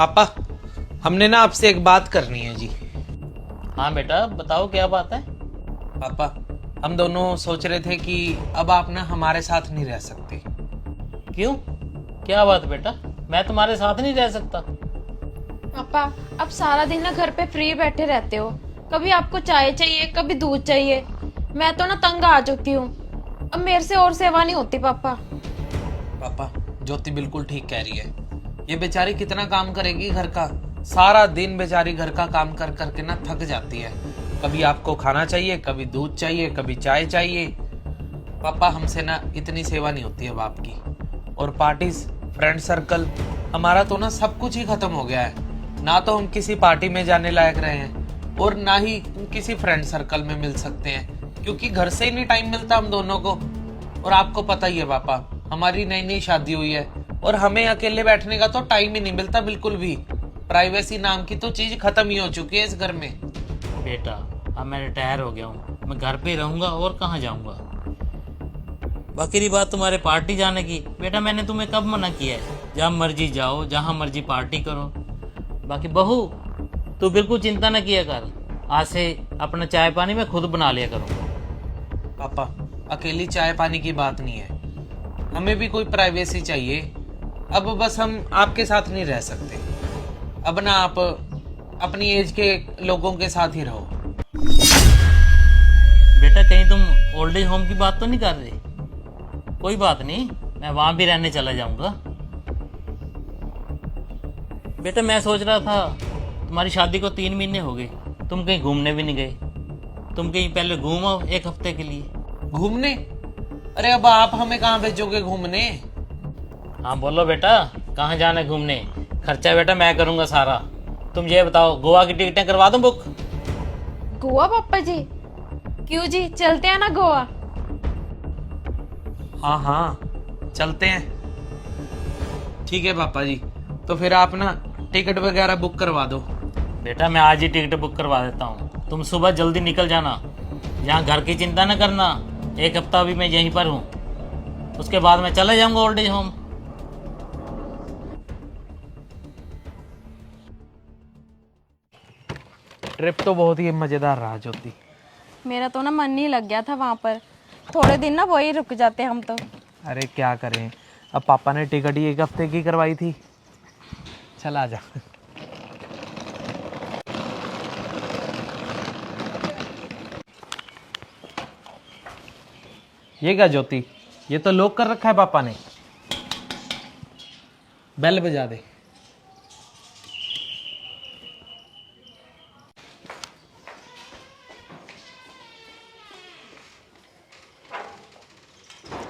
पापा, हमने ना आपसे एक बात करनी है जी। हाँ बेटा बताओ क्या बात है। पापा, हम दोनों सोच रहे थे कि अब आप ना हमारे साथ नहीं रह सकते। क्यों, क्या बात बेटा, मैं तुम्हारे साथ नहीं रह सकता। पापा, आप सारा दिन ना घर पे फ्री बैठे रहते हो। कभी आपको चाय चाहिए, कभी दूध चाहिए। मैं तो ना तंग आ चुकी हूँ। अब मेरे से और सेवा नहीं होती पापा। पापा, ज्योति बिल्कुल ठीक कह रही है। ये बेचारी कितना काम करेगी घर का। सारा दिन बेचारी घर का काम कर करके ना थक जाती है। कभी आपको खाना चाहिए, कभी दूध चाहिए, कभी चाय चाहिए। पापा, हमसे ना इतनी सेवा नहीं होती अब आपकी। और पार्टीज, फ्रेंड सर्कल, हमारा तो ना सब कुछ ही खत्म हो गया है। ना तो हम किसी पार्टी में जाने लायक रहे हैं और ना ही किसी फ्रेंड सर्कल में मिल सकते हैं, क्योंकि घर से ही नहीं टाइम मिलता हम दोनों को। और आपको पता ही है पापा, हमारी नई नई शादी हुई है और हमें अकेले बैठने का तो टाइम ही नहीं मिलता बिल्कुल भी। प्राइवेसी नाम की तो चीज खत्म ही हो चुकी है इस घर में। बेटा अब मैं रिटायर हो गया हूँ, मैं घर पे रहूंगा और कहाँ जाऊंगा। बाकी रही बात तुम्हारे पार्टी जाने की, बेटा मैंने तुम्हें कब मना किया है, जहाँ मर्जी जाओ, जहाँ मर्जी पार्टी करो। बाकी बहू, तू बिल्कुल चिंता न किया कर, आज से अपना चाय पानी मैं खुद बना लिया करूँगा। पापा, अकेली चाय पानी की बात नहीं है, हमें भी कोई प्राइवेसी चाहिए। अब बस हम आपके साथ नहीं रह सकते। अब ना आप अपनी एज के लोगों के साथ ही रहो। बेटा कहीं तुम ओल्ड एज होम की बात तो नहीं कर रहे? कोई बात नहीं, मैं वहां भी रहने चला जाऊंगा। बेटा मैं सोच रहा था, तुम्हारी शादी को 3 महीने हो गए, तुम कहीं घूमने भी नहीं गए। तुम कहीं पहले घूम आओ 1 हफ्ते के लिए। घूमने? अरे अब आप हमें कहाँ भेजोगे घूमने? हाँ बोलो बेटा, कहाँ जाना है घूमने? खर्चा बेटा मैं करूंगा सारा। तुम ये बताओ, गोवा की टिकटें करवा दूं बुक? गोवा पापा जी? क्यों जी, चलते हैं ना गोवा। हाँ हाँ, चलते हैं। ठीक है पापा जी, तो फिर आप ना टिकट वगैरह बुक करवा दो। बेटा मैं आज ही टिकट बुक करवा देता हूँ, तुम सुबह जल्दी निकल जाना। यहाँ घर की चिंता न करना, 1 हफ्ता अभी मैं यहीं पर हूँ, उसके बाद मैं चला जाऊंगा ओल्ड एज होम। ट्रिप तो बहुत ही मजेदार रहा ज्योति। मेरा तो ना मन नहीं लग गया था वहां पर। थोड़े दिन ना वही रुक जाते हम तो। अरे क्या करें, अब पापा ने टिकट ही 1 हफ्ते की करवाई थी। चल आ जा। ये क्या ज्योति, ये तो लॉक कर रखा है पापा ने। बेल बजा दे।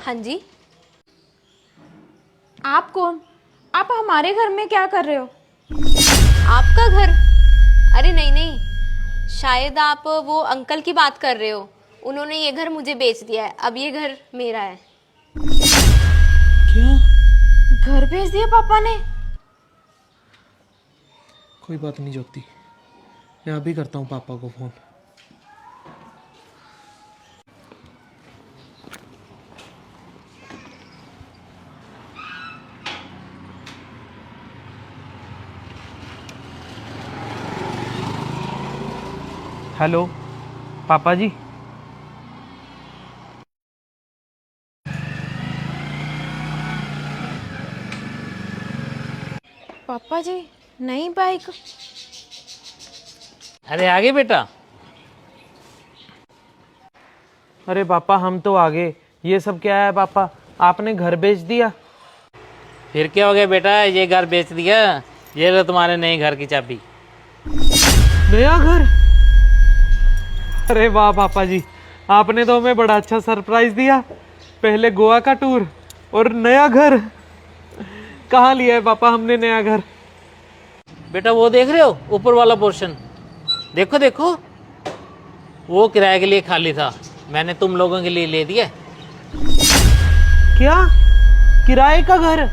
हाँ जी। आप कौन? आप हमारे घर में क्या कर रहे हो? आपका घर? अरे नहीं नहीं, शायद आप वो अंकल की बात कर रहे हो। उन्होंने ये घर मुझे बेच दिया है, अब ये घर मेरा है। क्या? घर भेज दिया पापा ने? कोई बात नहीं ज्योति, मैं अभी करता हूँ पापा को फोन। हेलो पापा जी। पापा जी, नई बाइक? अरे आगे बेटा। अरे पापा, हम तो आगे। ये सब क्या है पापा, आपने घर बेच दिया? फिर क्या हो गया बेटा, ये घर बेच दिया, ये लो तुम्हारे नए घर की चाबी। नया घर? अरे वाह पापा जी, आपने तो हमें बड़ा अच्छा सरप्राइज दिया। पहले गोवा का टूर और नया घर। कहाँ लिया है पापा हमने नया घर? बेटा वो देख रहे हो ऊपर वाला पोर्शन, देखो देखो, वो किराए के लिए खाली था, मैंने तुम लोगों के लिए ले दिया। क्या? किराए का घर?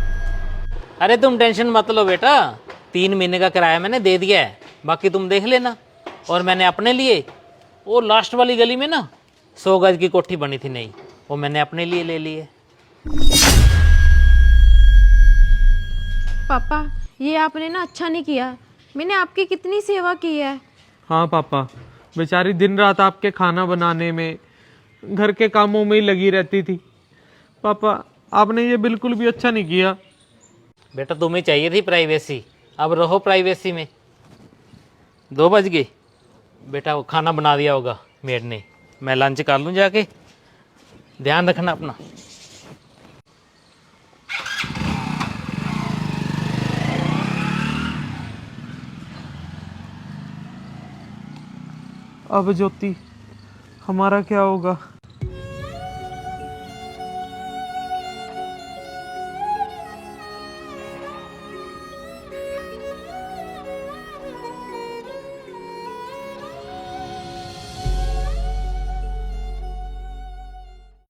अरे तुम टेंशन मत लो बेटा, 3 महीने का किराया मैंने दे दिया है, बाकी तुम देख लेना। और मैंने अपने लिए वो लास्ट वाली गली में ना 100 गज की कोठी बनी थी नहीं, वो मैंने अपने लिए ले ली है। पापा, ये आपने ना अच्छा नहीं किया। मैंने आपकी कितनी सेवा की है। हाँ पापा, बेचारी दिन रात आपके खाना बनाने में, घर के कामों में ही लगी रहती थी। पापा, आपने ये बिल्कुल भी अच्छा नहीं किया। बेटा तुम्हें चाहिए थी प्राइवेसी, अब रहो प्राइवेसी में। 2 बज गए। बेटा वो खाना बना दिया होगा मेड ने, मैं लंच कर लूँ जाके। ध्यान रखना अपना। अब ज्योति, हमारा क्या होगा?